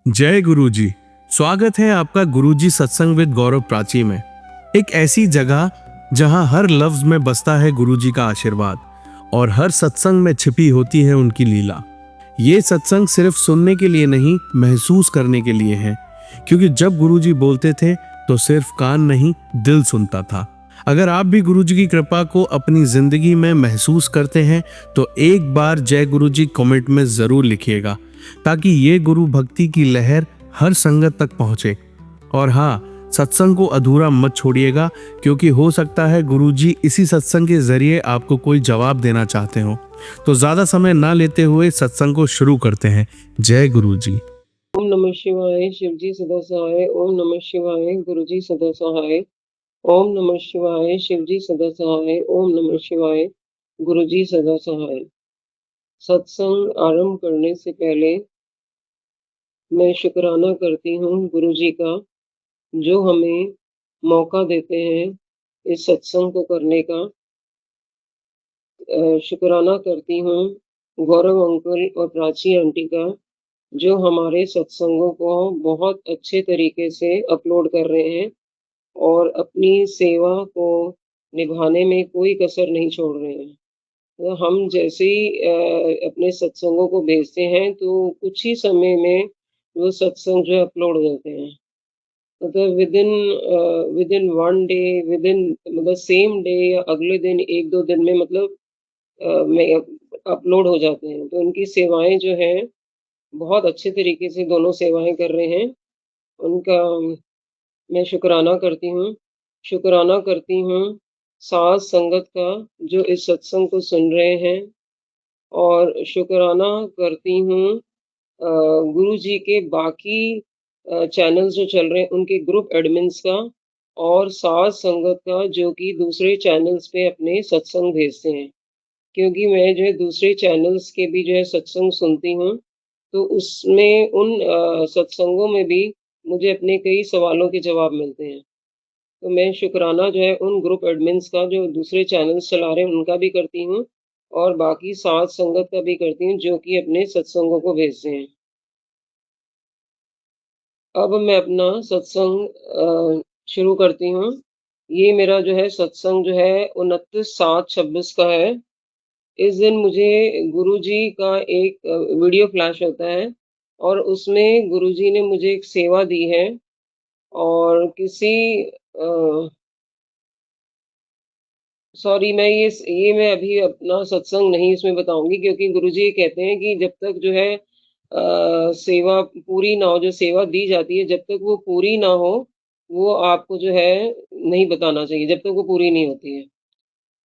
जय गुरुजी। स्वागत है आपका गुरुजी सत्संग विद गौरव प्राची में। एक ऐसी जगह जहां हर लफ्ज में बसता है गुरुजी का आशीर्वाद और हर सत्संग में छिपी होती है उनकी लीला। ये सत्संग सिर्फ सुनने के लिए नहीं, महसूस करने के लिए है, क्योंकि जब गुरुजी बोलते थे तो सिर्फ कान नहीं, दिल सुनता था। अगर आप भी गुरुजी की कृपा को अपनी जिंदगी में महसूस करते हैं तो एक बार जय गुरुजी कमेंट में जरूर लिखिएगा, ताकि ये गुरु भक्ति की लहर हर संगत तक पहुंचे। और हाँ, सत्संग को अधूरा मत छोड़िएगा, क्योंकि हो सकता है गुरुजी इसी सत्संग के जरिए आपको कोई जवाब देना चाहते हो। तो ज्यादा समय ना लेते हुए सत्संग को शुरू करते हैं। जय गुरुजी। ओम नमः शिवाय। शिवजी सदा सहाय। ओम नमः शिवाय। गुरुजी सदा सहाय। ओम नमः शिवाय। शिवजी सदा सहाय। ओम नमः शिवाय। गुरुजी सदा सहाय। सत्संग आरंभ करने से पहले मैं शुक्राना करती हूँ गुरुजी का, जो हमें मौका देते हैं इस सत्संग को करने का। शुक्राना करती हूँ गौरव अंकल और प्राची आंटी का, जो हमारे सत्संगों को बहुत अच्छे तरीके से अपलोड कर रहे हैं और अपनी सेवा को निभाने में कोई कसर नहीं छोड़ रहे हैं। तो हम जैसे ही अपने सत्संगों को भेजते हैं तो कुछ ही समय में वो सत्संग जो है अपलोड हो जाते हैं। मतलब विदिन 1 डे, विदिन मतलब सेम डे या अगले दिन 1-2 दिन में, मतलब में अपलोड हो जाते हैं। तो उनकी सेवाएँ जो हैं बहुत अच्छे तरीके से दोनों सेवाएँ कर रहे हैं। उनका मैं शुकराना करती हूँ। शुकराना करती हूँ साध संगत का, जो इस सत्संग को सुन रहे हैं, और शुकराना करती हूँ गुरुजी के बाकी चैनल्स जो चल रहे हैं उनके ग्रुप एडमिन्स का, और साध संगत का जो कि दूसरे चैनल्स पे अपने सत्संग भेजते हैं। क्योंकि मैं जो है दूसरे चैनल्स के भी जो है सत्संग सुनती हूँ, तो उसमें उन सत्संगों में भी मुझे अपने कई सवालों के जवाब मिलते हैं। तो मैं शुकराना जो है उन ग्रुप एडमिन्स का, जो दूसरे चैनल्स चला रहे हैं, उनका भी करती हूँ, और बाकी साध संगत का भी करती हूँ, जो कि अपने सत्संगों को भेजते हैं। अब मैं अपना सत्संग शुरू करती हूँ। ये मेरा जो है सत्संग जो है 29/7/26 का है। इस दिन मुझे गुरुजी का एक वीडियो फ्लैश होता है, और उसमें गुरुजी ने मुझे एक सेवा दी है, और किसी सॉरी, मैं अभी अपना सत्संग नहीं इसमें बताऊँगी, क्योंकि गुरुजी ये कहते हैं कि जब तक जो है सेवा पूरी ना हो, जो सेवा दी जाती है, जब तक वो पूरी ना हो, वो आपको जो है नहीं बताना चाहिए, जब तक वो पूरी नहीं होती है।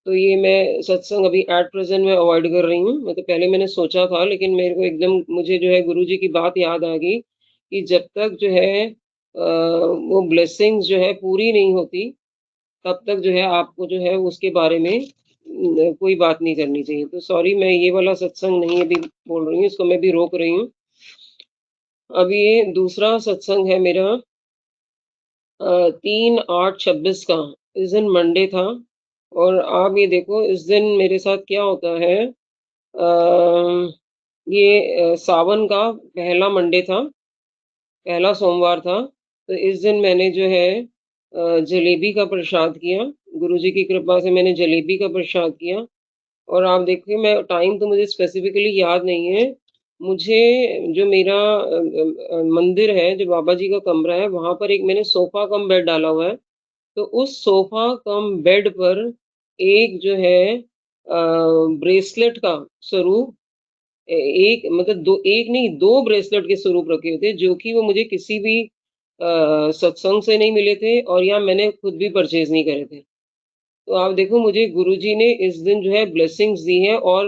तो ये मैं सत्संग अभी एट प्रेज़ेंट में अवॉइड कर रही हूँ। मतलब पहले मैंने सोचा था, लेकिन मेरे को एकदम मुझे जो है गुरुजी की बात याद आ गई कि जब तक जो है वो ब्लेसिंग्स जो है पूरी नहीं होती, तब तक जो है आपको जो है उसके बारे में कोई बात नहीं करनी चाहिए। तो सॉरी, मैं ये वाला सत्संग नहीं अभी बोल रही हूँ, इसको मैं भी रोक रही हूँ। अब ये दूसरा सत्संग है मेरा 3/8/26 का। इस दिन मंडे था, और आप ये देखो इस दिन मेरे साथ क्या होता है। सावन का पहला मंडे था, पहला सोमवार था। तो इस दिन मैंने जो है जलेबी का प्रसाद किया। गुरुजी की कृपा से मैंने जलेबी का प्रसाद किया। और आप देखिए, मैं टाइम तो मुझे स्पेसिफिकली याद नहीं है। मुझे जो मेरा मंदिर है, जो बाबा जी का कमरा है, वहाँ पर एक मैंने सोफ़ा कम बेड डाला हुआ है। तो उस सोफ़ा कम बेड पर एक जो है ब्रेसलेट का स्वरूप, एक मतलब 2, एक नहीं 2 ब्रेसलेट के स्वरूप रखे हुए थे, जो कि वो मुझे किसी भी सत्संग से नहीं मिले थे, और या मैंने खुद भी परचेज़ नहीं करे थे। तो आप देखो, मुझे गुरुजी ने इस दिन जो है ब्लेसिंग्स दी हैं, और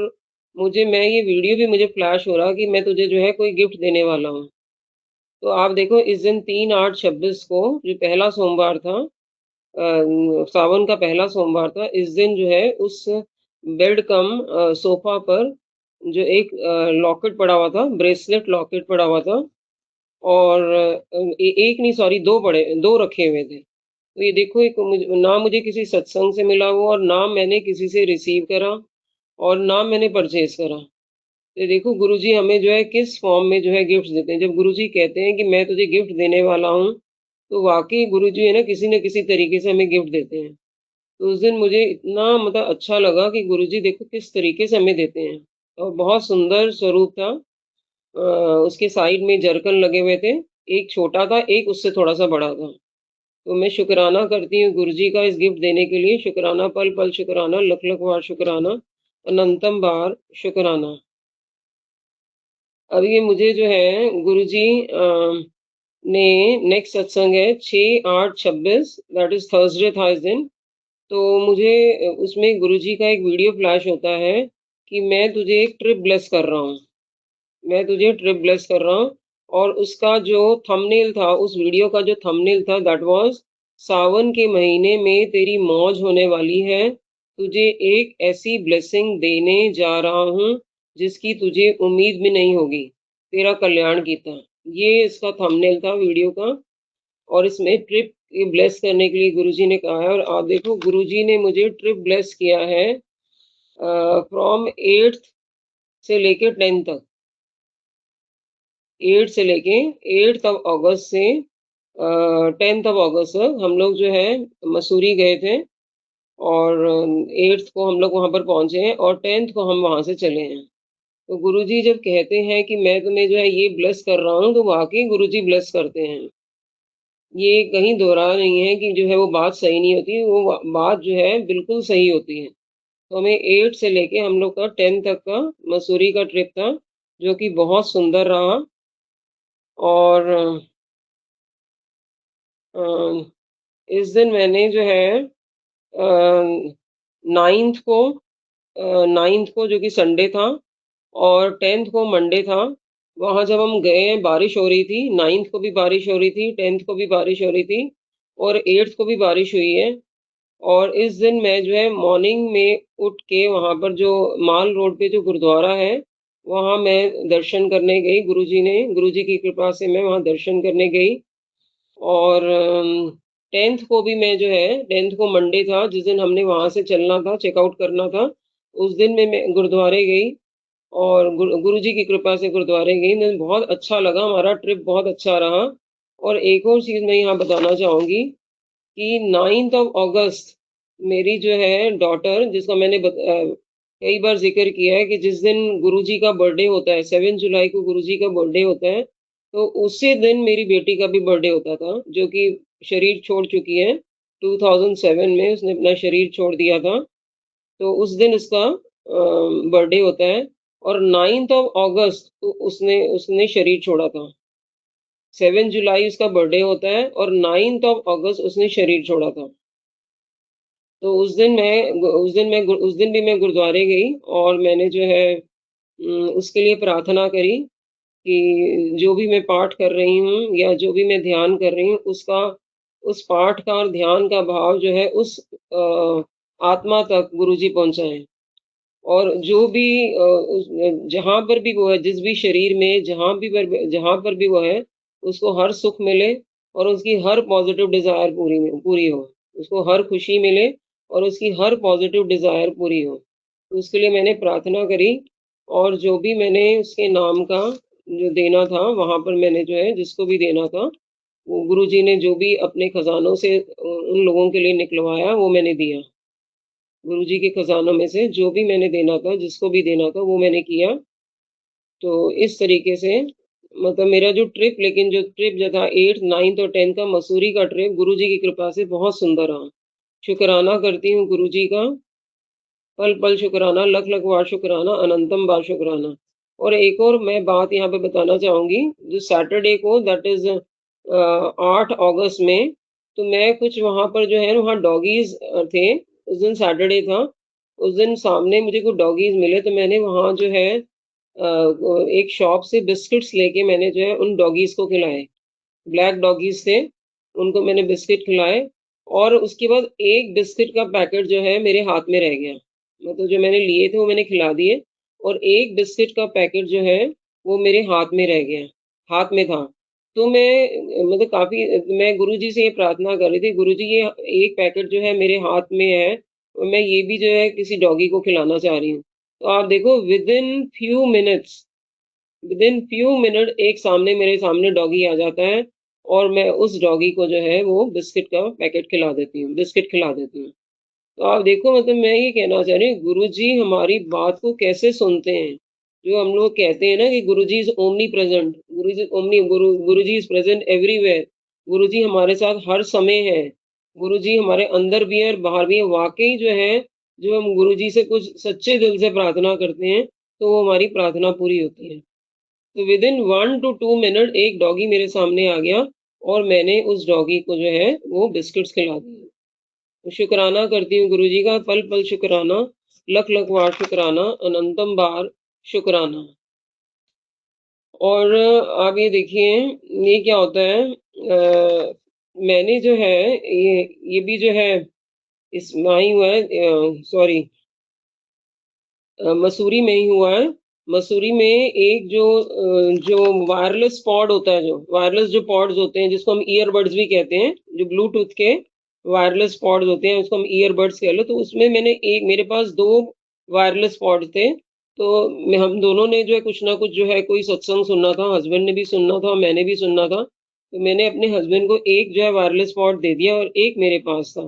ये वीडियो भी मुझे फ्लैश हो रहा कि मैं तुझे जो है कोई गिफ्ट देने वाला हूँ। तो आप देखो, इस दिन 3/8/26 को, जो पहला सोमवार था, सावन का पहला सोमवार था, इस दिन जो है उस बेड कम सोफ़ा पर जो एक लॉकेट पड़ा हुआ था, ब्रेसलेट लॉकेट पड़ा हुआ था, और एक नहीं, सॉरी, 2 रखे हुए थे। तो ये देखो, एक ना मुझे किसी सत्संग से मिला हुआ, और ना मैंने किसी से रिसीव करा, और ना मैंने परचेज़ करा। तो तो देखो गुरुजी हमें जो है किस फॉर्म में जो है गिफ्ट देते हैं। जब गुरुजी कहते हैं कि मैं तुझे गिफ्ट देने वाला हूँ, तो वाक़ई गुरुजी है ना किसी न किसी तरीके से हमें गिफ्ट देते हैं। तो उस दिन मुझे इतना मतलब अच्छा लगा कि गुरुजी देखो किस तरीके से हमें देते हैं और बहुत सुंदर स्वरूप था। उसके साइड में जरकन लगे हुए थे, एक छोटा था, एक उससे थोड़ा-सा बड़ा था। तो मैं शुकराना करती हूँ गुरुजी का इस गिफ्ट देने के लिए, शुकराना पल-पल शुकराना, लख-लख बार शुकराना, अनंतम बार शुकराना। अब ये मुझे जो है गुरुजी ने नेक्स्ट सत्संग है 6/8/26 दैट इज़ थर्सडे था इस दिन। तो मुझे उसमें गुरुजी का एक वीडियो फ्लैश होता है कि मैं तुझे एक ट्रिप ब्लेस कर रहा हूँ। मैं तुझे ट्रिप ब्लेस कर रहा हूँ और उसका जो थंबनेल था, उस वीडियो का जो थंबनेल था दैट वाज़ सावन के महीने में तेरी मौज होने वाली है। तुझे एक ऐसी ब्लेसिंग देने जा रहा हूँ, जिसकी तुझे उम्मीद भी नहीं होगी। तेरा कल्याण कीता। ये इसका थंबनेल था वीडियो का और इसमें ट्रिप ये ब्लेस करने के लिए गुरुजी ने कहा है और आप देखो गुरुजी ने मुझे ट्रिप ब्लेस किया है फ्रॉम 8th से लेके 10th तक। 8 से लेके 8th ऑफ अगस्त से 10th ऑफ अगस्त तक हम लोग जो है मसूरी गए थे और 8th को हम लोग वहाँ पर पहुँचे हैं और 10th को हम वहाँ से चले हैं। तो गुरुजी जब कहते हैं कि मैं तुम्हें जो है ये ब्लेस कर रहा हूँ, तो वाक़ई गुरुजी ब्लेस करते हैं। ये कहीं दोहरा नहीं है कि जो है वो बात सही नहीं होती, वो बात जो है बिल्कुल सही होती है। तो हमें 8 से लेके हम लोग का 10 तक का मसूरी का ट्रिप था, जो कि बहुत सुंदर रहा और अ, इस दिन मैंने जो है 9th को 9th को जो कि संडे था और 10th को मंडे था, वहाँ जब हम गए हैं बारिश हो रही थी, 9th को भी बारिश हो रही थी, 10th को भी बारिश हो रही थी और 8th को भी बारिश हुई है। और इस दिन मैं जो है मॉर्निंग में उठ के वहाँ पर जो माल रोड पे जो गुरुद्वारा है, वहाँ मैं दर्शन करने गई। गुरुजी की कृपा से मैं वहाँ दर्शन करने गई और 10th को भी मैं जो है 10th को मंडे था, जिस दिन हमने वहाँ से चलना था, चेकआउट करना था, उस दिन में मैं गुरुद्वारे गई और गुरुजी की कृपा से गुरुद्वारे गई। मुझे बहुत अच्छा लगा, हमारा ट्रिप बहुत अच्छा रहा। और एक और चीज़ मैं यहाँ बताना चाहूँगी कि 9th ऑफ अगस्त मेरी जो है डॉटर जिसका मैंने कई बार ज़िक्र किया है कि जिस दिन गुरुजी का बर्थडे होता है, 7 जुलाई को गुरुजी का बर्थडे होता है, तो उसी दिन मेरी बेटी का भी बर्थडे होता था, जो कि शरीर छोड़ चुकी है। 2007 में उसने अपना शरीर छोड़ दिया था, तो उस दिन उसका बर्थडे होता है और 9th ऑफ अगस्त उसने उसने शरीर छोड़ा था। 7 जुलाई उसका बर्थडे होता है और 9th ऑफ अगस्त उसने शरीर छोड़ा था। तो उस दिन भी मैं गुरुद्वारे गई और मैंने जो है उसके लिए प्रार्थना करी कि जो भी मैं पाठ कर रही हूँ या जो भी मैं ध्यान कर रही हूँ, उसका उस पाठ का और ध्यान का भाव जो है उस आत्मा तक गुरुजी पहुँचाएँ। और जो भी जहाँ पर भी वो है, जिस भी शरीर में जहाँ पर भी वो है, उसको हर सुख मिले और उसकी हर पॉज़िटिव डिज़ायर पूरी हो। उसको हर खुशी मिले और उसकी हर पॉज़िटिव डिज़ायर पूरी हो। तो उसके लिए मैंने प्रार्थना करी और जो भी मैंने उसके नाम का जो देना था, वहाँ पर मैंने जो है जिसको भी देना था, वो गुरुजी ने जो भी अपने खज़ानों से उन लोगों के लिए निकलवाया, वो मैंने दिया। गुरुजी के खज़ानों में से जो भी मैंने देना था, जिसको भी देना था, वो मैंने किया। तो इस तरीके से मतलब मेरा जो ट्रिप जो था 8th, 9th और 10th का मसूरी का ट्रिप गुरुजी की कृपा से बहुत सुंदर रहा। शुकराना करती हूँ गुरुजी का, पल-पल शुकराना, लख-लख बार शुकराना, अनंतम बार शुकराना। और एक और मैं बात यहाँ पे बताना चाहूँगी, जो सैटरडे को दैट इज़ 8 अगस्त में, तो मैं कुछ वहाँ पर जो है ना वहाँ डॉगीज़ थे, उस दिन सैटरडे था। उस दिन सामने मुझे कुछ डॉगीज़ मिले तो मैंने वहाँ जो है एक शॉप से बिस्किट्स लेके मैंने जो है उन डॉगीज़ को खिलाए। ब्लैक डॉगीज़ थे, उनको मैंने बिस्किट खिलाए और उसके बाद एक बिस्किट का पैकेट जो है मेरे हाथ में रह गया। मतलब जो मैंने लिए थे वो मैंने खिला दिए और एक बिस्किट का पैकेट जो है वो मेरे हाथ में रह गया, हाथ में था। तो मतलब मैं गुरुजी से ये प्रार्थना कर रही थी, गुरुजी ये एक पैकेट जो है मेरे हाथ में है और मैं ये भी जो है किसी डॉगी को खिलाना चाह रही हूँ। तो आप देखो विदिन फ्यू मिनट एक मेरे सामने डॉगी आ जाता है और मैं उस डॉगी को जो है वो बिस्किट का पैकेट खिला देती हूँ, बिस्किट खिला देती हूँ। तो आप देखो मतलब मैं ये कहना चाह रही हूँ गुरुजी हमारी बात को कैसे सुनते हैं। जो हम लोग कहते हैं ना कि Guruji is omnipresent, Guruji is present everywhere. Guruji हमारे साथ हर समय है। गुरुजी हमारे अंदर भी है और बाहर भी है। वाक़ई जो है, जो हम गुरुजी से कुछ सच्चे दिल से प्रार्थना करते हैं, तो वो हमारी प्रार्थना पूरी होती है। तो विदिन 1 टू 2 मिनट एक डॉगी मेरे सामने आ गया और मैंने उस डॉगी को जो है वो बिस्किट्स खिला दिए। तो शुक्राना करती हूँ गुरुजी का, पल-पल शुक्राना, लख-लख बार शुक्राना, अनंतम बार शुक्राना। और आप ये देखिए, ये क्या होता है मैंने जो है ये भी जो है इस वहाँ ही हुआ है सॉरी मसूरी में ही हुआ है। मसूरी में एक जो वायरलेस पॉड होता है, जो वायरलेस जो पॉड्स होते हैं जिसको हम ईयरबड्स भी कहते हैं, जो ब्लूटूथ के वायरलेस पॉड्स होते हैं उसको हम ईयरबड्स कह लो, तो उसमें मेरे पास 2 वायरलेस पॉड थे। तो मैं हम दोनों ने जो है कुछ ना कुछ जो है कोई सत्संग सुनना था, हस्बैंड ने भी सुनना था, मैंने भी सुनना था। तो मैंने अपने हस्बैंड को एक जो है वायरलेस पॉड दे दिया और एक मेरे पास था।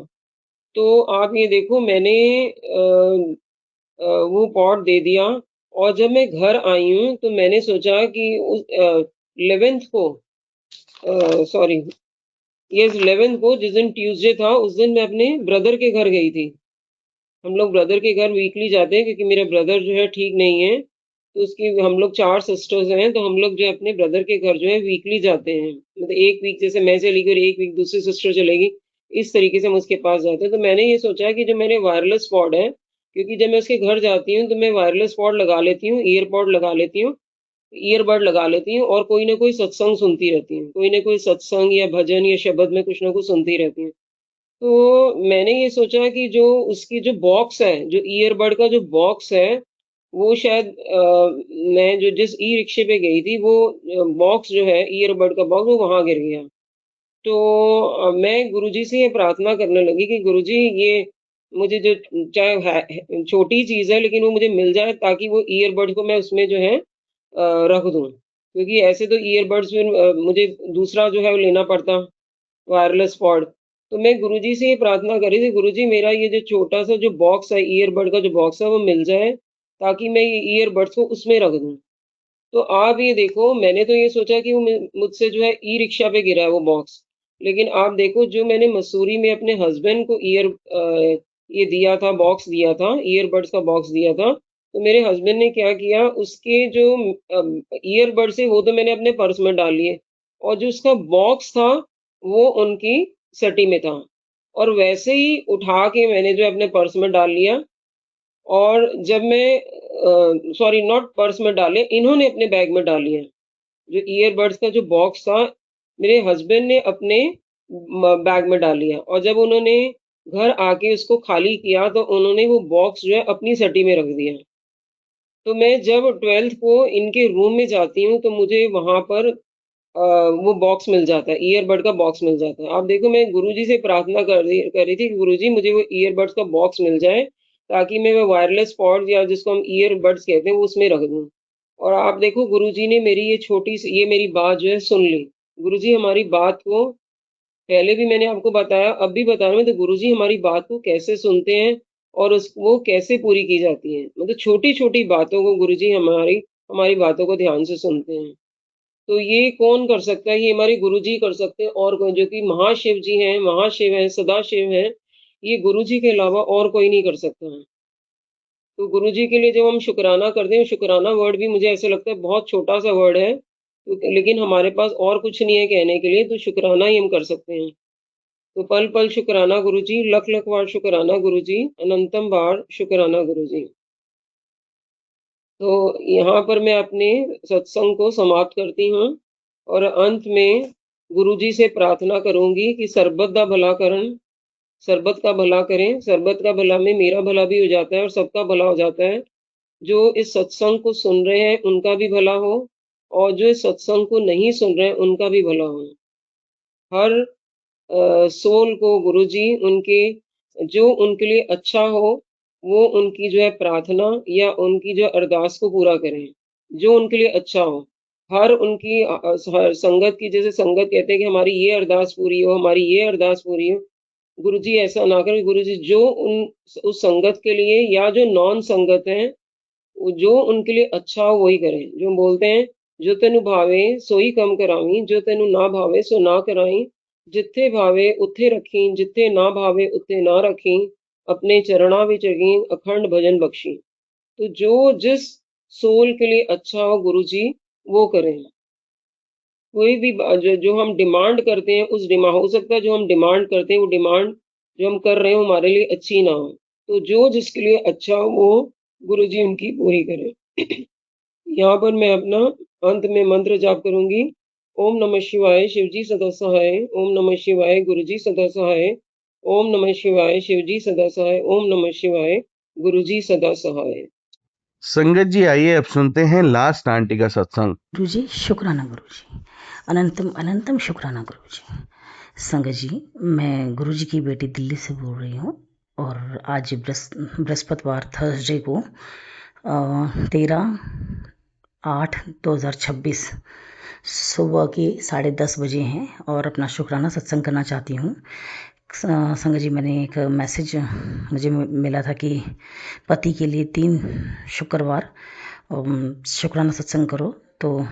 तो आप ये देखो मैंने वो पॉट दे दिया और जब मैं घर आई हूँ तो मैंने सोचा कि उस 11th को सॉरी यस 11th को जिस दिन ट्यूसडे था उस दिन मैं अपने ब्रदर के घर गई थी। हम लोग ब्रदर के घर वीकली जाते हैं क्योंकि मेरा ब्रदर जो है ठीक नहीं है। तो उसकी हम लोग 4 सिस्टर्स हैं तो हम लोग जो है अपने ब्रदर के घर जो है वीकली जाते हैं। मतलब 1 वीक जैसे मैं चली गई और 1 वीक दूसरी सिस्टर चलेगी, इस तरीके से हम उसके पास जाते हैं। तो मैंने ये सोचा कि जो मेरे वायरलेस पॉड है, क्योंकि जब मैं उसके घर जाती हूँ तो मैं वायरलेस पॉड लगा लेती हूँ, ईयरपॉड लगा लेती हूँ, ईयरबड लगा लेती हूँ और कोई ना कोई सत्संग सुनती रहती हूँ। कोई ना कोई सत्संग या भजन या शब्द में कुछ ना कुछ सुनती रहती हूँ। तो मैंने ये सोचा कि जो उसकी जो बॉक्स है, जो ईयरबड का जो बॉक्स है, वो शायद मैं जो जिस ई-रिक्शे पे गई थी वो बॉक्स जो है ईयरबड का बॉक्स वो वहाँ गिर गया। तो मैं गुरुजी से ये प्रार्थना करने लगी कि गुरुजी ये मुझे जो चाहे है छोटी चीज़ है लेकिन वो मुझे मिल जाए ताकि वो ईयरबड को मैं उसमें जो है रख दूँ। क्योंकि ऐसे तो ईयरबड्स फिर मुझे दूसरा जो है वो लेना पड़ता। Wireless pod. तो मैं गुरुजी से ये प्रार्थना करी थी, गुरुजी मेरा ये जो छोटा-सा जो बॉक्स है, ईयरबड का जो बॉक्स है वो मिल जाए, ताकि मैं ये ईयरबड्स को उसमें रख दूँ। तो आप ये देखो मैंने तो ये सोचा कि वो मुझसे जो है ई-रिक्शा पे गिरा है वो बॉक्स। लेकिन आप देखो जो मैंने मसूरी में अपने हस्बैंड को ये दिया था, बॉक्स दिया था, ईयरबड्स का बॉक्स दिया था, तो मेरे हस्बैंड ने क्या किया उसके जो ईयरबड्स है वो तो मैंने अपने पर्स में डाल लिए और जो उसका बॉक्स था वो उनकी सटी में था। और वैसे ही उठा के मैंने जो है अपने पर्स में डाल लिया और जब मैं सॉरी नॉट पर्स में डाले, इन्होंने अपने बैग में डाल लिया। जो ईयरबड्स का जो बॉक्स था, मेरे हस्बैंड ने अपने बैग में डाल लिया और जब उन्होंने घर आके उसको खाली किया तो उन्होंने वो बॉक्स जो है अपनी सटी में रख दिया। तो मैं जब 12th को इनके रूम में जाती हूँ तो मुझे वहाँ पर वो बॉक्स मिल जाता है, ईयरबड का बॉक्स मिल जाता है। आप देखो मैं गुरुजी से प्रार्थना कर रही थी कि गुरुजी मुझे वो ईयरबड्स का बॉक्स मिल जाए, ताकि मैं वो वायरलेस पॉड्स या जिसको हम ईयरबड्स कहते हैं, वो उसमें रख दूँ। और आप देखो गुरुजी ने मेरी ये मेरी बात जो है सुन ली। गुरुजी हमारी बात को पहले भी मैंने आपको बताया, अब भी बता रहा हूँ, तो गुरुजी हमारी बात को कैसे सुनते हैं और उस वो कैसे पूरी की जाती है। मतलब छोटी-छोटी बातों को गुरुजी हमारी हमारी बातों को ध्यान से सुनते हैं। तो ये कौन कर सकता है? ये हमारे गुरुजी कर सकते हैं और कोई जो कि महाशिव जी हैं, महाशिव हैं, सदाशिव हैं, ये गुरुजी के अलावा और कोई नहीं कर सकता है। तो गुरुजी के लिए जब हम शुकराना करते हैं, शुकराना वर्ड भी मुझे ऐसा लगता है बहुत छोटा-सा वर्ड है, तो लेकिन हमारे पास और कुछ नहीं है कहने के लिए, तो शुकराना ही हम कर सकते हैं। तो पल-पल शुकराना गुरुजी, लख-लख बार शुकराना गुरुजी, अनंतम बार शुकराना गुरुजी। तो यहाँ पर मैं अपने सत्संग को समाप्त करती हूँ और अंत में गुरुजी से प्रार्थना करूँगी कि सर्बत दा भला करन, सर्बत का भला करें, सर्बत का भला में मेरा भला भी हो जाता है और सबका भला हो जाता है। जो इस सत्संग को सुन रहे हैं उनका भी भला हो और जो इस सत्संग को नहीं सुन रहे हैं उनका भी भला हो। हर सोल को गुरुजी उनके जो उनके लिए अच्छा हो वो उनकी जो है प्रार्थना या उनकी जो अरदास को पूरा करें, जो उनके लिए अच्छा हो। हर उनकी संगत की, जैसे संगत कहते हैं कि हमारी ये अरदास पूरी हो, हमारी ये अरदास पूरी हो। गुरुजी ऐसा ना करें, गुरुजी जो उस संगत के लिए या जो नॉन संगत हैं, वो जो उनके लिए अच्छा हो वही करें। जो हम बोलते हैं, "जो तेनु भावे सोई कम करावीं, जो तेनु ना भावे सो ना कराईं। जिथे भावे उथे रखीं, जिथे ना भावे उथे ना रखीं। अपने चरणां विच रखीं, अखंड भजन बख्शीं।" तो जो जिस सोल के लिए अच्छा हो गुरुजी, वो करें। कोई भी जो हम डिमांड करते हैं, उस हो सकता है जो हम डिमांड करते हैं, वो डिमांड जो हम कर रहे हो हमारे लिए अच्छी ना हो। तो जो जिसके लिए अच्छा हो वो गुरुजी उनकी पूरी करें। यहाँ पर मैं अपना अंत में मंत्र जाप करूंगी। ओम नमः शिवाय, शिवजी सदा सहाय। ओम नमः शिवाय, गुरुजी सदा सहाय। ओम नमः शिवाय, शिवजी सदा सहाय। ओम नमः शिवाय, गुरुजी सदा सहाय। संगत जी, आइए अब सुनते हैं लास्ट आंटी का सत्संग। गुरुजी शुक्राना गुरुजी, अनंतम अनंतम शुक्राना गुरुजी। संगत जी, मैं गुरुजी की बेटी दिल्ली से बोल रही हूँ और आज बृहस्पतिवार थर्सडे को 13/8/2026 सुबह के 10:30 बजे हैं और अपना शुक्राना सत्संग करना चाहती हूँ। संगत जी, मैंने एक मैसेज मुझे मिला था कि पति के लिए 3 शुक्रवार शुक्राना सत्संग करो तो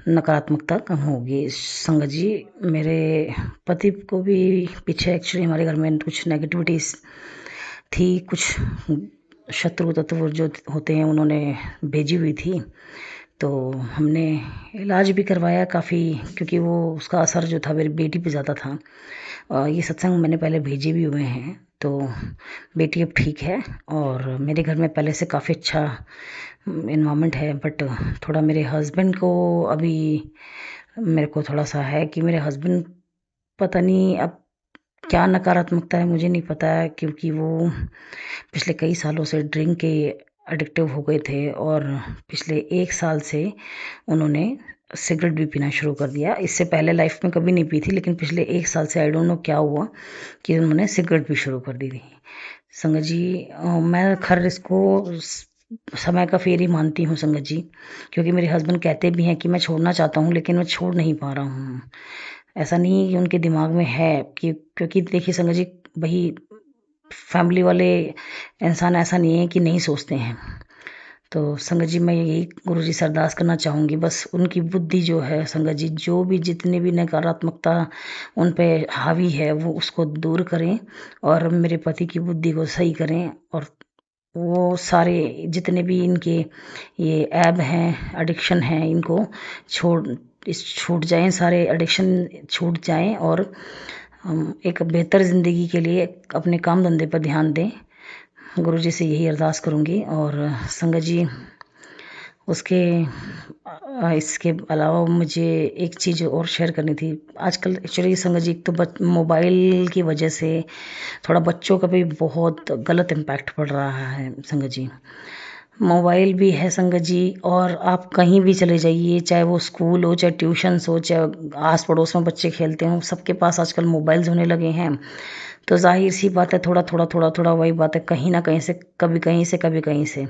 नकारात्मकता कम होगी। संगत जी, मेरे पति को भी पीछे एक्चुअली हमारे घर में कुछ नेगेटिविटीज़ थी, कुछ शत्रु तत्व जो होते हैं उन्होंने भेजी हुई थी। तो हमने इलाज भी करवाया काफ़ी, क्योंकि वो उसका असर जो था मेरी बेटी पे ज़्यादा था। ये सत्संग मैंने पहले भेजे भी हुए हैं, तो बेटी अब ठीक है और मेरे घर में पहले से काफ़ी अच्छा इन्वायरमेंट है। बट थोड़ा मेरे हस्बैंड को अभी मेरे को थोड़ा सा है कि मेरे हस्बैंड पता नहीं अब क्या नकारात्मकता है, मुझे नहीं पता है, क्योंकि वो पिछले कई सालों से ड्रिंक के एडिक्टिव हो गए थे और पिछले 1 साल से उन्होंने सिगरेट भी पीना शुरू कर दिया। इससे पहले लाइफ में कभी नहीं पी थी, लेकिन पिछले 1 साल से आई डोंट नो क्या हुआ कि उन्होंने सिगरेट भी शुरू कर दी थी। संगत जी, मैं खैर इसको समय का फेर ही मानती हूँ संगत जी, क्योंकि मेरे हस्बैंड कहते भी हैं कि मैं छोड़ना चाहता हूँ लेकिन मैं छोड़ नहीं पा रहा हूँ। ऐसा नहीं कि उनके दिमाग में है कि, क्योंकि देखिए संगत जी, वही फैमिली वाले इंसान ऐसा नहीं है कि नहीं सोचते हैं। तो संगत जी, मैं यही गुरुजी से अरदास करना चाहूँगी, बस उनकी बुद्धि जो है संगत जी, जो भी जितनी भी नकारात्मकता उन पे हावी है वो उसको दूर करें और मेरे पति की बुद्धि को सही करें और वो सारे जितने भी इनके ये ऐब हैं, एडिक्शन हैं, इनको छूट जाएं, सारे एडिक्शन छूट जाएं और हम एक बेहतर ज़िंदगी के लिए अपने काम धंधे पर ध्यान दें। गुरुजी से यही अरदास करूँगी। और संगत जी, उसके इसके अलावा मुझे एक चीज़ और शेयर करनी थी। आजकल एक्चुअली संगत जी, एक तो मोबाइल की वजह से थोड़ा बच्चों का भी बहुत गलत इम्पैक्ट पड़ रहा है संगत जी। मोबाइल भी है संगत जी, और आप कहीं भी चले जाइए, चाहे वो स्कूल हो, चाहे ट्यूशन्स हो, चाहे आस पड़ोस में बच्चे खेलते हों, सबके पास आजकल मोबाइल्स होने लगे हैं। तो जाहिर सी बात है, थोड़ा थोड़ा थोड़ा थोड़ा वही बात है, कहीं ना कहीं से कभी कहीं से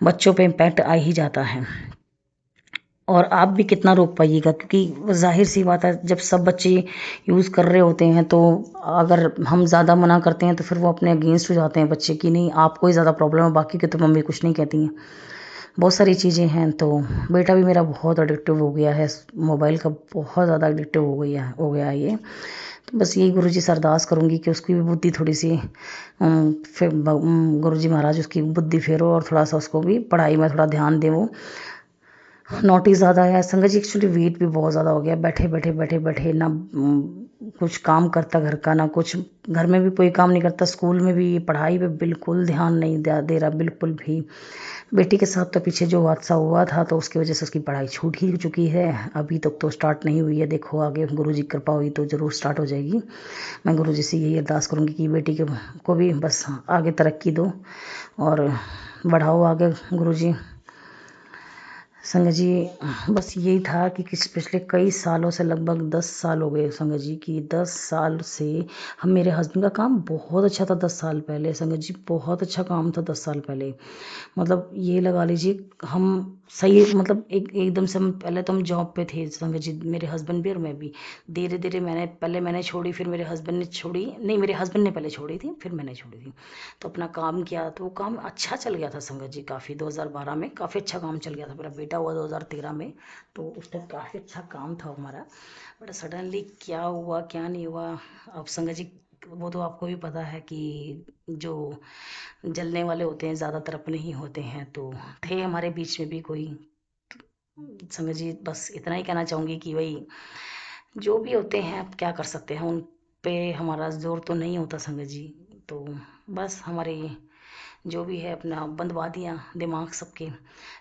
बच्चों पे इम्पैक्ट आ ही जाता है। और आप भी कितना रोक पाइएगा, क्योंकि जाहिर सी बात है, जब सब बच्चे यूज़ कर रहे होते हैं तो अगर हम ज़्यादा मना करते हैं तो फिर वो अपने अगेंस्ट हो जाते हैं बच्चे की, नहीं आपको ही ज़्यादा प्रॉब्लम है, बाकी के तो मम्मी कुछ नहीं कहती हैं। बहुत सारी चीज़ें हैं। तो बेटा भी मेरा बहुत एडिक्टिव हो गया है मोबाइल का, बहुत ज़्यादा एडिक्टिव हो गया है ये। तो बस यही गुरुजी से अरदास करूँगी कि उसकी भी बुद्धि थोड़ी सी फिर गुरुजी महाराज उसकी बुद्धि फेरो और थोड़ा सा उसको भी पढ़ाई में थोड़ा ध्यान दें। वो नोटिस ज़्यादा है संगत जी, एक्चुअली वेट भी बहुत ज़्यादा हो गया, बैठे ना कुछ काम करता घर का, ना कुछ घर में भी कोई काम नहीं करता, स्कूल में भी पढ़ाई पे बिल्कुल ध्यान नहीं दे रहा बिल्कुल भी। बेटी के साथ तो पीछे जो हादसा हुआ था तो उसकी वजह से उसकी पढ़ाई छूट ही चुकी है, अभी तक तो स्टार्ट नहीं हुई है। देखो आगे गुरुजी की कृपा हुई तो ज़रूर स्टार्ट हो जाएगी। मैं गुरुजी से यही अरदास करूँगी कि बेटी को भी बस आगे तरक्की दो और बढ़ाओ आगे गुरुजी। संगत जी, बस यही था कि पिछले कई सालों से, लगभग 10 साल हो गए संगत जी, कि 10 साल से हम, मेरे हस्बैंड का काम बहुत अच्छा था 10 साल पहले संगत जी, बहुत अच्छा काम था 10 साल पहले। मतलब ये लगा लीजिए, हम सही, मतलब एकदम से हम, पहले तो हम जॉब पे थे संगत जी, मेरे हस्बैंड भी और मैं भी। धीरे धीरे मैंने छोड़ी, फिर मेरे हस्बैंड ने छोड़ी, नहीं मेरे हस्बैंड ने पहले छोड़ी थी, फिर मैंने छोड़ी थी। तो अपना काम किया, तो वो काम अच्छा चल गया था संगत जी, काफ़ी 2012 में काफ़ी अच्छा काम चल गया था। मेरा बेटा हुआ 2013 में, तो उस टाइम काफ़ी अच्छा काम था हमारा। बट सडनली क्या हुआ क्या नहीं हुआ, अब संगत जी वो तो आपको भी पता है कि जो जलने वाले होते हैं ज़्यादातर अपने ही होते हैं। तो थे हमारे बीच में भी कोई, संगत जी बस इतना ही कहना चाहूँगी कि भाई जो भी होते हैं, अब क्या कर सकते हैं, उन पे हमारा जोर तो नहीं होता संगत जी। तो बस हमारे जो भी है अपना बंदवा दिया दिमाग सबके।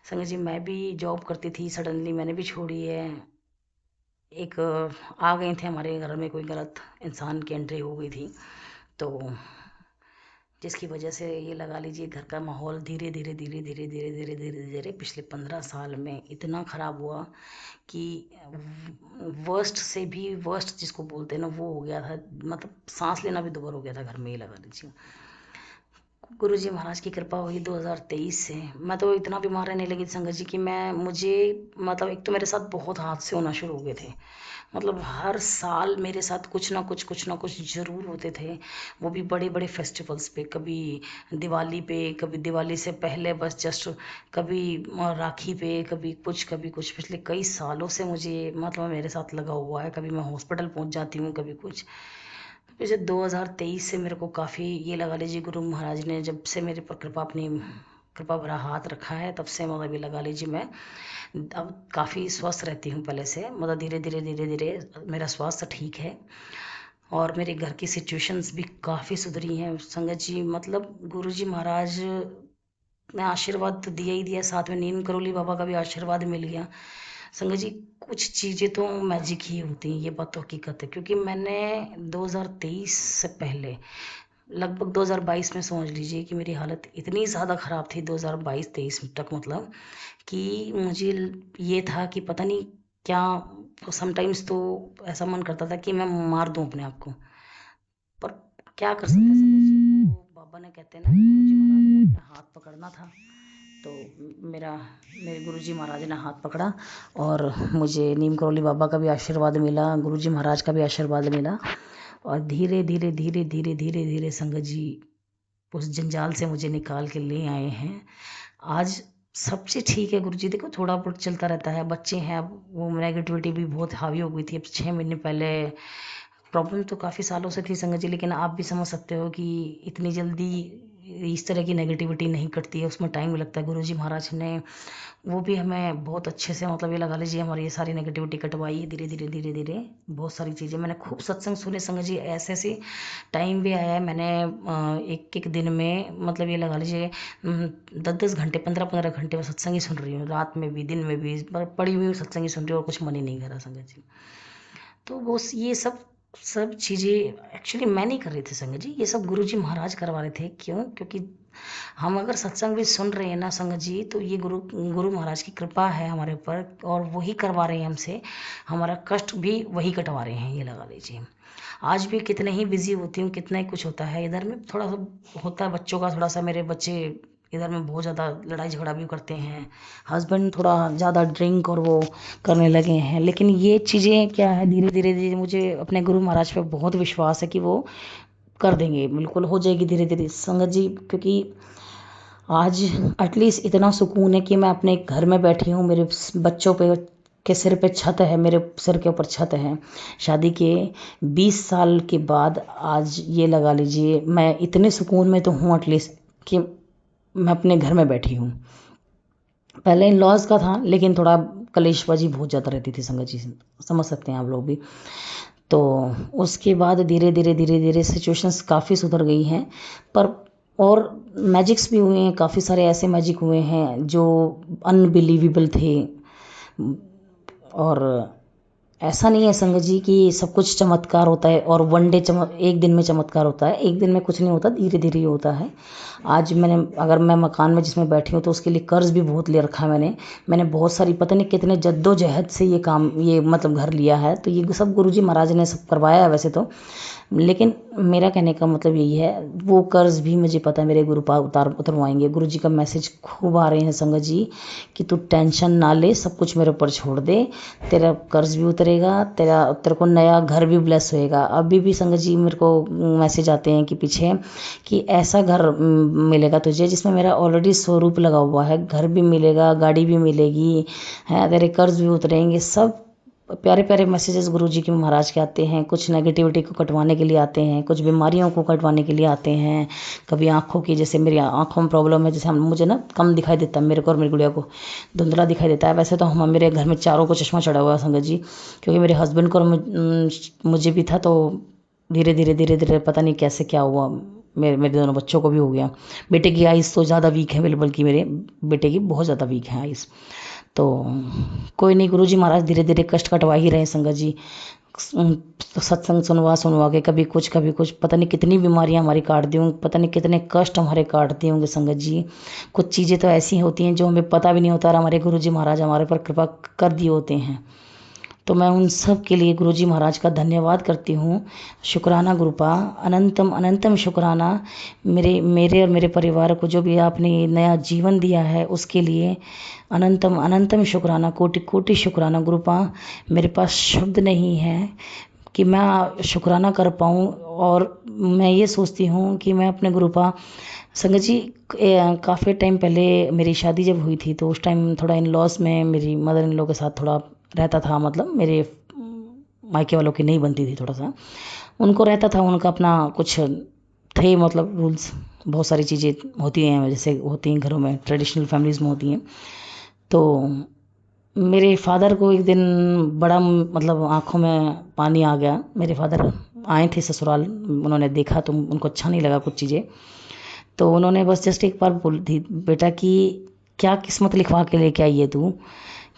संगत जी मैं भी जॉब करती थी, सडनली मैंने भी छोड़ी है। एक आ गए थे हमारे घर में, कोई गलत इंसान की एंट्री हो गई थी, तो जिसकी वजह से ये लगा लीजिए घर का माहौल धीरे धीरे धीरे धीरे धीरे धीरे धीरे धीरे पिछले 15 साल में इतना ख़राब हुआ कि वर्स्ट से भी वर्स्ट जिसको बोलते हैं ना, वो हो गया था। मतलब सांस लेना भी दुभर हो गया था घर में, ये लगा लीजिए। गुरु जी महाराज की कृपा हुई 2023 से। मैं तो इतना बीमार रहने लगी थी संगत जी कि मुझे, मतलब एक तो मेरे साथ बहुत हादसे होना शुरू हो गए थे। मतलब हर साल मेरे साथ कुछ ना कुछ ज़रूर होते थे। वो भी बड़े बड़े फेस्टिवल्स पे, कभी दिवाली पे, कभी दिवाली से पहले बस जस्ट, कभी राखी पे, कभी कुछ पिछले कई सालों से मुझे, मतलब मेरे साथ लगा हुआ है। कभी मैं हॉस्पिटल पहुंच जाती हूँ, कभी कुछ। वैसे 2023 से मेरे को काफ़ी, ये लगा लीजिए गुरु महाराज ने जब से मेरे पर अपनी कृपा भरा हाथ रखा है, तब से मतलब ये लगा लीजिए मैं अब काफ़ी स्वस्थ रहती हूँ पहले से। मतलब धीरे धीरे धीरे धीरे मेरा स्वास्थ्य ठीक है, और मेरे घर की सिचुएशंस भी काफ़ी सुधरी हैं संगत जी। मतलब गुरु जी महाराज ने आशीर्वाद तो दिया ही दिया, साथ में नीम करोली बाबा का भी आशीर्वाद मिल गया संगत जी। कुछ चीज़ें तो मैजिक ही होती हैं, ये बात तो हकीकत है। क्योंकि मैंने 2023 से पहले, लगभग 2022 में समझ लीजिए कि मेरी हालत इतनी ज़्यादा ख़राब थी 2022-23 तक, मतलब कि मुझे ये था कि पता नहीं क्या, समटाइम्स तो ऐसा मन करता था कि मैं मार दूं अपने आप को। पर क्या कर सकते हैं संगत जी, वो बाबा ने, कहते हैं ना, गुरु जी महाराज ने अपना हाथ पकड़ना था। तो मेरा मेरे गुरुजी महाराज ने हाथ पकड़ा, और मुझे नीम करोली बाबा का भी आशीर्वाद मिला, गुरुजी महाराज का भी आशीर्वाद मिला। और धीरे धीरे धीरे धीरे धीरे धीरे संगत जी उस जंजाल से मुझे निकाल के ले आए हैं। आज सब चीज़ ठीक है गुरुजी। देखो थोड़ा बहुत चलता रहता है, बच्चे हैं, अब वो नेगेटिविटी भी बहुत हावी हो गई थी। अब 6 महीने पहले प्रॉब्लम तो काफ़ी सालों से थी संगत जी, लेकिन आप भी समझ सकते हो कि इतनी जल्दी इस तरह की नेगेटिविटी नहीं कटती है, उसमें टाइम लगता है। गुरुजी महाराज ने वो भी हमें बहुत अच्छे से, मतलब ये लगा लीजिए हमारी ये सारी नेगेटिविटी कटवाई है धीरे धीरे धीरे धीरे। बहुत सारी चीज़ें मैंने खूब सत्संग सुने संगत जी, ऐसे ऐसे टाइम भी आया है मैंने एक एक दिन में, मतलब ये लगा लीजिए 10-10 घंटे, 15-15 घंटे में सत्संग ही सुन रही हूँ, रात में भी दिन में भी पड़ी हुई सत्संग ही सुन रही हूँ, और कुछ मन ही नहीं कर रहा संगत जी। तो वो ये सब सब चीज़ें एक्चुअली मैं नहीं कर रही थी संगत जी, ये सब गुरुजी महाराज करवा रहे थे। क्यों? क्योंकि हम अगर सत्संग भी सुन रहे हैं ना संगत जी, तो ये गुरु गुरु महाराज की कृपा है हमारे ऊपर, और वही करवा रहे हैं हमसे, हमारा कष्ट भी वही कटवा रहे हैं, ये लगा लीजिए। आज भी कितने ही बिजी होती हूँ, कितना ही कुछ होता है इधर में, थोड़ा सा होता है बच्चों का, थोड़ा सा मेरे बच्चे इधर में बहुत ज़्यादा लड़ाई झगड़ा भी करते हैं, हस्बैंड थोड़ा ज़्यादा ड्रिंक और वो करने लगे हैं। लेकिन ये चीज़ें क्या है, धीरे धीरे धीरे मुझे अपने गुरु महाराज पे बहुत विश्वास है कि वो कर देंगे, बिल्कुल हो जाएगी धीरे धीरे संगत जी। क्योंकि आज एटलीस्ट इतना सुकून है कि मैं अपने घर में बैठी हूँ, मेरे बच्चों पे के सिर पे छत है, मेरे सिर के ऊपर छत है। शादी के 20 साल के बाद आज ये लगा लीजिए मैं इतने सुकून में तो हूँ एटलीस्ट, कि मैं अपने घर में बैठी हूँ। पहले इन लॉज का था, लेकिन थोड़ा कलेशबाजी बहुत ज़्यादा रहती थी संगत जी, समझ सकते हैं आप लोग भी। तो उसके बाद धीरे धीरे धीरे धीरे सिचुएशंस काफ़ी सुधर गई हैं। पर और मैजिक्स भी हुए हैं, काफ़ी सारे ऐसे मैजिक हुए हैं जो अनबिलीवेबल थे। और ऐसा नहीं है संगत जी कि सब कुछ चमत्कार होता है और वन डे एक दिन में चमत्कार होता है। एक दिन में कुछ नहीं होता, धीरे धीरे ही होता है। आज अगर मैं मकान में जिसमें बैठी हूँ तो उसके लिए कर्ज भी बहुत ले रखा है मैंने बहुत सारी पता नहीं कितने जद्दोजहद से ये मतलब घर लिया है। तो ये सब गुरुजी महाराज ने सब करवाया है वैसे तो, लेकिन मेरा कहने का मतलब यही है, वो कर्ज भी मुझे पता है मेरे गुरुपा उतरवाएंगे। गुरुजी का मैसेज खूब आ रहे हैं संगत जी कि तू टेंशन ना ले, सब कुछ मेरे ऊपर छोड़ दे, तेरा कर्ज भी उतरेगा, तेरे को नया घर भी ब्लेस होएगा। अभी भी संगत जी मेरे को मैसेज आते हैं कि पीछे कि ऐसा घर मिलेगा तुझे जिसमें मेरा ऑलरेडी स्वरूप लगा हुआ है, घर भी मिलेगा, गाड़ी भी मिलेगी है, तेरे कर्ज भी उतरेंगे। सब प्यारे प्यारे मैसेजेस गुरुजी के महाराज के आते हैं। कुछ नेगेटिविटी को कटवाने के लिए आते हैं, कुछ बीमारियों को कटवाने के लिए आते हैं। कभी आँखों की, जैसे मेरी आँखों में प्रॉब्लम है, जैसे मुझे ना कम दिखाई देता है, मेरे को और मेरी गुड़िया को धुंधला दिखाई देता है। वैसे तो मेरे घर में चारों को चश्मा चढ़ा हुआ है संगत जी, क्योंकि मेरे हस्बैंड को और मुझे भी था। तो धीरे धीरे धीरे धीरे पता नहीं कैसे क्या हुआ, मेरे दोनों बच्चों को भी हो गया। बेटे की आइज़ तो ज़्यादा वीक है, बल्कि मेरे बेटे की बहुत ज़्यादा वीक है आइज़। तो कोई नहीं, गुरुजी महाराज धीरे धीरे कष्ट कटवा ही रहे संगत जी। सत्संग सुनवा के कभी कुछ पता नहीं कितनी बीमारियां हमारी काट दी होंगी, पता नहीं कितने कष्ट हमारे काट दिए होंगे संगत जी। कुछ चीज़ें तो ऐसी होती हैं जो हमें पता भी नहीं होता और हमारे गुरुजी महाराज हमारे पर कृपा कर दिए होते हैं। तो मैं उन सब के लिए गुरुजी महाराज का धन्यवाद करती हूँ। शुक्राना गुरुपा, अनंतम अनंतम शुक्राना। मेरे और मेरे परिवार को जो भी आपने नया जीवन दिया है उसके लिए अनंतम अनंतम शुक्राना, कोटि कोटि शुक्राना गुरुपा। मेरे पास शब्द नहीं है कि मैं शुक्राना कर पाऊँ। और मैं ये सोचती हूँ कि मैं अपने गुरुपा संगत जी, काफ़ी टाइम पहले मेरी शादी जब हुई थी तो उस टाइम थोड़ा इन लॉस में मेरी मदर इन लॉ के साथ थोड़ा रहता था। मतलब मेरे मायके वालों की नहीं बनती थी, थोड़ा सा उनको रहता था, उनका अपना कुछ थे मतलब रूल्स। बहुत सारी चीज़ें होती हैं जैसे होती हैं घरों में, ट्रेडिशनल फैमिलीज़ में होती हैं। तो मेरे फादर को एक दिन बड़ा मतलब आंखों में पानी आ गया। मेरे फादर आए थे ससुराल, उन्होंने देखा तो उनको अच्छा नहीं लगा कुछ चीज़ें। तो उन्होंने बस जस्ट एक बार बोली थी, बेटा कि क्या किस्मत लिखवा के लेके आई है तू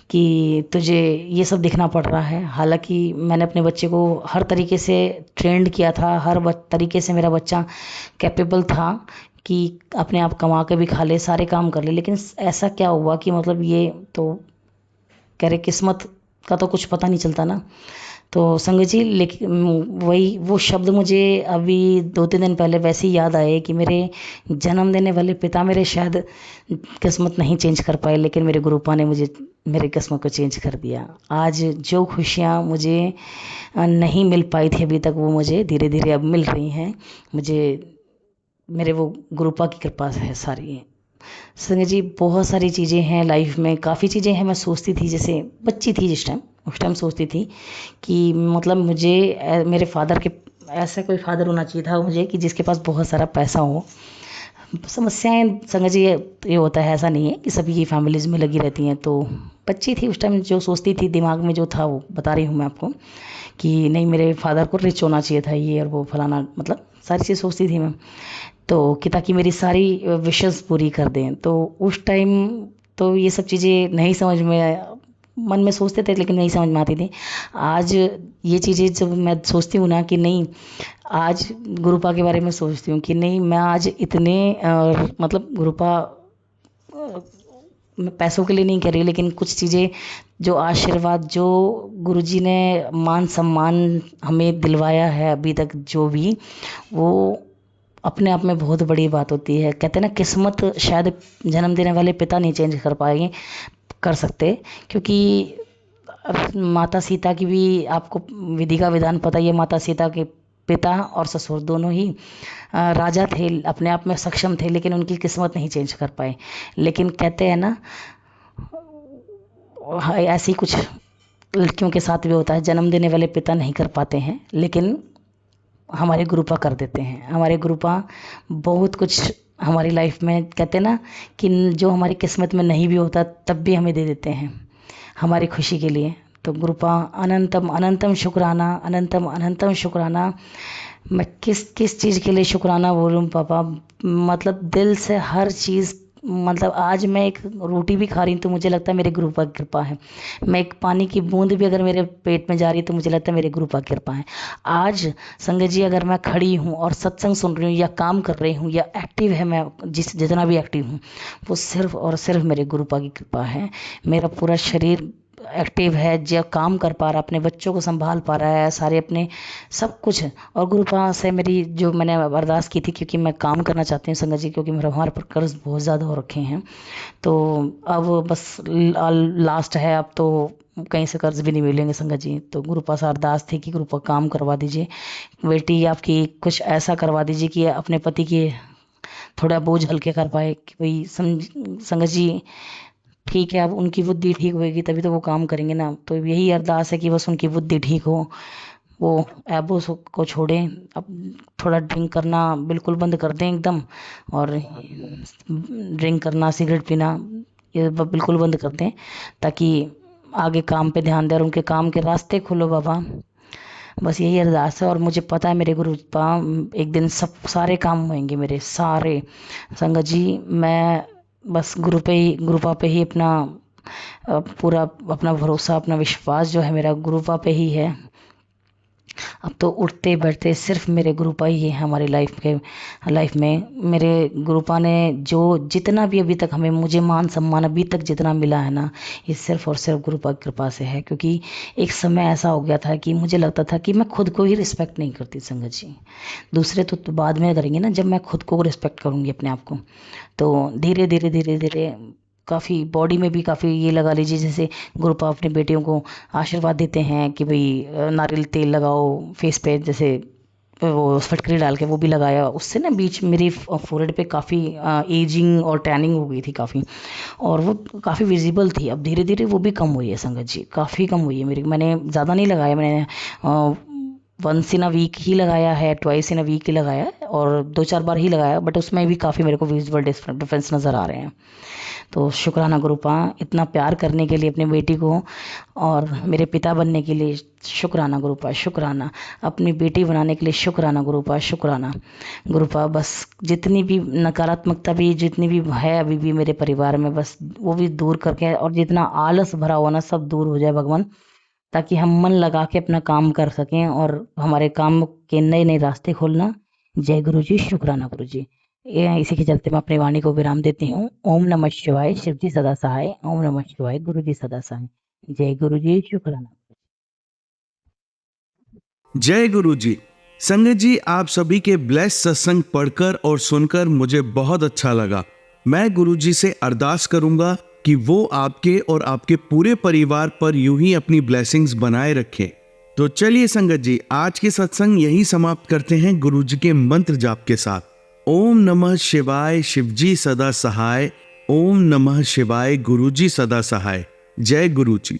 कि तुझे ये सब दिखना पड़ रहा है। हालांकि मैंने अपने बच्चे को हर तरीके से ट्रेंड किया था, हर तरीके से मेरा बच्चा कैपेबल था कि अपने आप कमा के भी खा ले, सारे काम कर ले। लेकिन ऐसा क्या हुआ कि मतलब ये तो कह रहे किस्मत का तो कुछ पता नहीं चलता ना। तो संगत जी, लेकिन वही वो शब्द मुझे अभी 2-3 दिन पहले वैसे ही याद आए कि मेरे जन्म देने वाले पिता मेरे शायद किस्मत नहीं चेंज कर पाए, लेकिन मेरे गुरुपा ने मुझे मेरे किस्मत को चेंज कर दिया। आज जो खुशियाँ मुझे नहीं मिल पाई थी अभी तक, वो मुझे धीरे धीरे अब मिल रही हैं। मुझे मेरे वो गुरुपा की कृपा है सारी। संगत जी, बहुत सारी चीज़ें हैं लाइफ में, काफ़ी चीज़ें हैं। मैं सोचती थी, जैसे बच्ची थी उस टाइम सोचती थी कि मतलब मुझे मेरे फादर के ऐसा कोई फादर होना चाहिए था मुझे कि जिसके पास बहुत सारा पैसा हो। समस्याएं संगत जी ये होता है, ऐसा नहीं है कि सभी की फैमिलीज़ में लगी रहती हैं। तो बच्ची थी उस टाइम, जो सोचती थी दिमाग में जो था वो बता रही हूँ मैं आपको कि नहीं मेरे फादर को रिच होना चाहिए था, ये और वो फलाना, मतलब सारी चीज़ सोचती थी मैं। तो कि ताकि मेरी सारी विशेस पूरी कर दें। तो उस टाइम तो ये सब चीज़ें नहीं समझ में, मन में सोचते थे लेकिन नहीं समझ में आती थी। आज ये चीज़ें जब मैं सोचती हूँ ना कि नहीं, आज गुरुपा के बारे में सोचती हूँ कि नहीं मैं आज इतने मतलब गुरुपा, मैं पैसों के लिए नहीं कह रही, लेकिन कुछ चीज़ें जो आशीर्वाद जो गुरुजी ने मान सम्मान हमें दिलवाया है अभी तक, जो भी वो अपने आप में बहुत बड़ी बात होती है। कहते हैं ना, किस्मत शायद जन्म देने वाले पिता नहीं चेंज कर सकते, क्योंकि माता सीता की भी आपको विधि का विधान पता ही है। माता सीता के पिता और ससुर दोनों ही राजा थे, अपने आप में सक्षम थे, लेकिन उनकी किस्मत नहीं चेंज कर पाए। लेकिन कहते हैं ना, ऐसे ही कुछ लड़कियों के साथ भी होता है, जन्म देने वाले पिता नहीं कर पाते हैं, लेकिन हमारे गुरुपा कर देते हैं। हमारे गुरुपा बहुत कुछ हमारी लाइफ में, कहते हैं ना कि जो हमारी किस्मत में नहीं भी होता तब भी हमें दे देते हैं हमारी खुशी के लिए। तो गुरुपा अनंतम अनंतम शुक्राना, अनंतम अनंतम शुक्राना। मैं किस किस चीज़ के लिए शुक्राना बोलूँ पापा, मतलब दिल से हर चीज़ मतलब आज मैं एक रोटी भी खा रही हूँ तो मुझे लगता है मेरे गुरु की कृपा है। मैं एक पानी की बूंद भी अगर मेरे पेट में जा रही है तो मुझे लगता है मेरे गुरु की कृपा है। आज संगत जी अगर मैं खड़ी हूँ और सत्संग सुन रही हूँ या काम कर रही हूँ या एक्टिव है, मैं जितना भी एक्टिव हूँ वो सिर्फ और सिर्फ मेरे गुरु की कृपा है। मेरा पूरा शरीर एक्टिव है, जो काम कर पा रहा, अपने बच्चों को संभाल पा रहा है, सारे अपने सब कुछ। और गुरु कृपा से मेरी जो मैंने अरदास की थी, क्योंकि मैं काम करना चाहती हूँ संगत जी, क्योंकि मेरे हमारे पर कर्ज बहुत ज़्यादा हो रखे हैं। तो अब बस लास्ट है, अब तो कहीं से कर्ज भी नहीं मिलेंगे संगत जी। तो गुरु पास अरदास थी कि गुरु पा काम करवा दीजिए, बेटी आपकी कुछ ऐसा करवा दीजिए कि अपने पति के थोड़ा बोझ हल्के कर पाए। कि भाई संगत जी ठीक है, अब उनकी बुद्धि ठीक होगी तभी तो वो काम करेंगे ना। तो यही अरदास है कि बस उनकी बुद्धि ठीक हो, वो एबो को छोड़ें, अब थोड़ा ड्रिंक करना बिल्कुल बंद कर दें एकदम, और ड्रिंक करना, सिगरेट पीना ये बिल्कुल बंद कर दें, ताकि आगे काम पे ध्यान दें और उनके काम के रास्ते खोलो बाबा। बस यही अरदास है। और मुझे पता है मेरे गुरु पा एक दिन सब सारे काम होंगे मेरे सारे संगत जी। मैं बस गुरुपा पे ही अपना पूरा अपना भरोसा, अपना विश्वास जो है मेरा गुरुपा पे ही है। अब तो उठते बैठते सिर्फ मेरे गुरुपा ही है हमारी लाइफ में। मेरे गुरुपा ने जो जितना भी अभी तक हमें मुझे मान सम्मान अभी तक जितना मिला है ना, ये सिर्फ और सिर्फ गुरुपा की कृपा से है। क्योंकि एक समय ऐसा हो गया था कि मुझे लगता था कि मैं खुद को ही रिस्पेक्ट नहीं करती संगत जी। दूसरे तो बाद में करेंगे ना, जब मैं खुद को रिस्पेक्ट करूँगी अपने आप को। तो धीरे धीरे धीरे धीरे काफ़ी बॉडी में भी काफ़ी ये लगा लीजिए, जैसे गुरुपा अपनी बेटियों को आशीर्वाद देते हैं कि भाई नारियल तेल लगाओ फेस पे, जैसे वो फटकरी डाल के वो भी लगाया। उससे ना बीच मेरी फोrehead पे काफ़ी एजिंग और टैनिंग हो गई थी काफ़ी, और वो काफ़ी विजिबल थी। अब धीरे धीरे वो भी कम हुई है संगत जी, काफ़ी कम हुई है मेरी। मैंने ज़्यादा नहीं लगाया, मैंने वंस इन अ वीक ही लगाया है, ट्वाइस इन अ वीक ही लगाया है, और 2-4 बार ही लगाया, बट उसमें भी काफ़ी मेरे को विजिबल डिफरेंस नज़र आ रहे हैं। तो शुक्राना गुरुपा, इतना प्यार करने के लिए अपनी बेटी को, और मेरे पिता बनने के लिए शुक्राना गुरुपा, शुक्राना अपनी बेटी बनाने के लिए शुक्राना गुरुपा, शुक्राना गुरुपा। बस जितनी भी नकारात्मकता भी जितनी भी है अभी भी मेरे परिवार में, बस वो भी दूर करके, और जितना आलस भरा हुआ ना सब दूर हो जाए भगवान, ताकि हम मन लगा के अपना काम कर सकें और हमारे काम के नए नए रास्ते खोलना। जय गुरु जी, शुक्राना गुरु जी। ये इसी के चलते मैं अपनी वाणी को विराम देती हूँ। ओम नमः शिवाय, शिव जी सदा सहाय। ओम नमः शिवाय, गुरु जी सदा सहाय। जय गुरु जी, शुक्राना। जय गुरु जी। संगत जी, आप सभी के ब्लेस सत्संग पढ़कर और सुनकर मुझे बहुत अच्छा लगा। मैं गुरु जी से अरदास करूंगा कि वो आपके और आपके पूरे परिवार पर यूं ही अपनी ब्लेसिंग्स बनाए रखें। तो चलिए संगत जी, आज के सत्संग यही समाप्त करते हैं गुरु जी के मंत्र जाप के साथ। ओम नमः शिवाय, शिवजी सदा सहाय। ओम नमः शिवाय, गुरु जी सदा सहाय। जय गुरु जी।